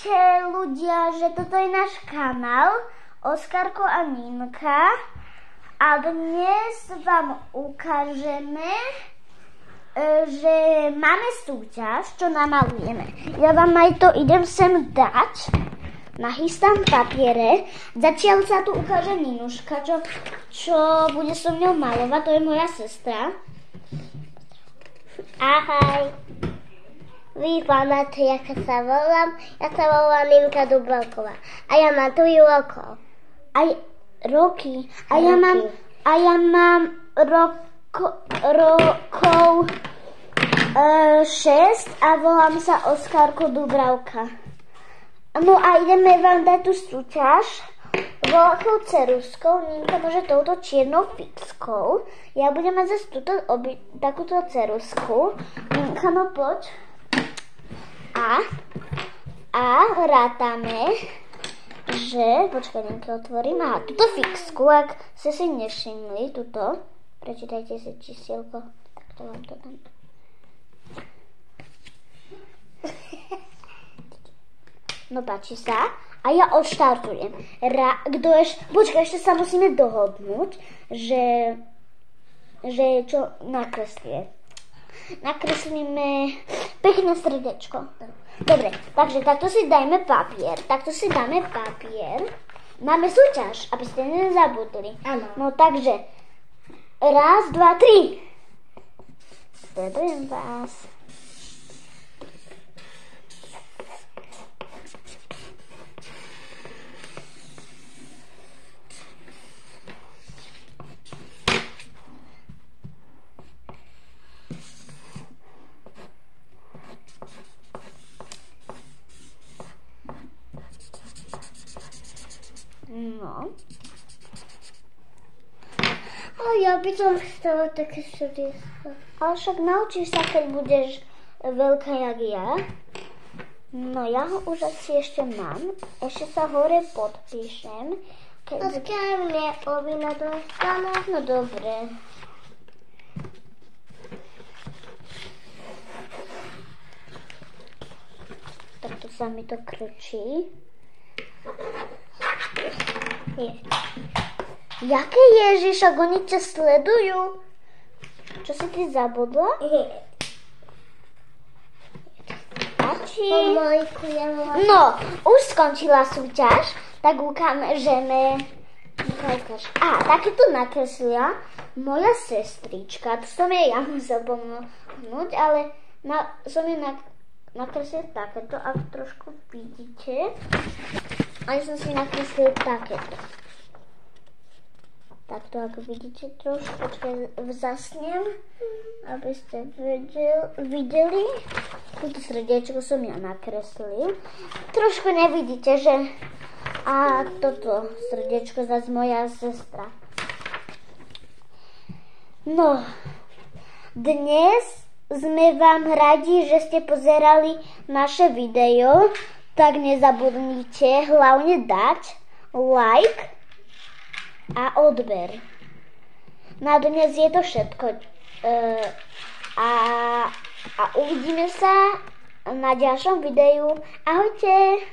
Viete ľudia, že toto je náš kanál Oskarko a Ninka a dnes vám ukážeme, že máme súťaž, čo namalujeme. Ja vám aj to idem sem dať. Nachystám papiere. Zatiaľ sa tu ukáže Ninuška, čo bude so mnou malovať. To je moja sestra. Ahoj. Vy pamätáte, ako sa volám? Ja sa volám Ninka Dubelková. A ja mám tu rokov. Aj roky. A ja mám rokov 6 a volám sa Oskarko Dubravka. No a ideme vám dať tú súťaž veľkou ceruskou. Ninka môže touto čiernou fixkou. Ja budem mať zase takúto cerusku. Ninka, no poď. A rátame, že... Počkaj, Ninka, otvorím. Aha, túto fixku, ak ste si nevšimli, túto. Prečítajte si čísielko. Tak to vám to dám. No páči sa. A ja odštartujem. Počkaj, ešte sa musíme dohodnúť, že čo nakreslie. Nakreslíme pekné srdečko. Dobre, takže takto si dajme papier. Máme súťaž, aby ste nezabudli. Áno. No takže, 1, 2, 3. Sledujem vás. No. A ja by som chcela také srdiečko. Ale však naučíš sa, keď budeš veľká jak ja. No ja ho už asi ešte mám. Ešte sa hore podpíšem. Odkiaľ mne ovina dostane? No dobre. Takto sa mi to krčí. Jaké Ježiš, ak oni ťa sledujú? Čo si ty zabudla? No, už skončila súťaž, tak ukážeme. Také tu nakreslila moja sestrička. To som jej ja musel pomôcť, ale som jej nakreslil takéto, ak trošku vidíte. A ja som si nakreslil takéto. Takto, ako vidíte trošku, počkaj, vzasnem, aby ste videli. Toto srdiečko som ja nakreslil. Trošku nevidíte, že... A toto srdiečko zase moja sestra. No, dnes sme vám radi, že ste pozerali naše video. Tak nezabudnite hlavne dať like a odber. Na dnes je to všetko. A uvidíme sa na ďalšom videu. Ahojte!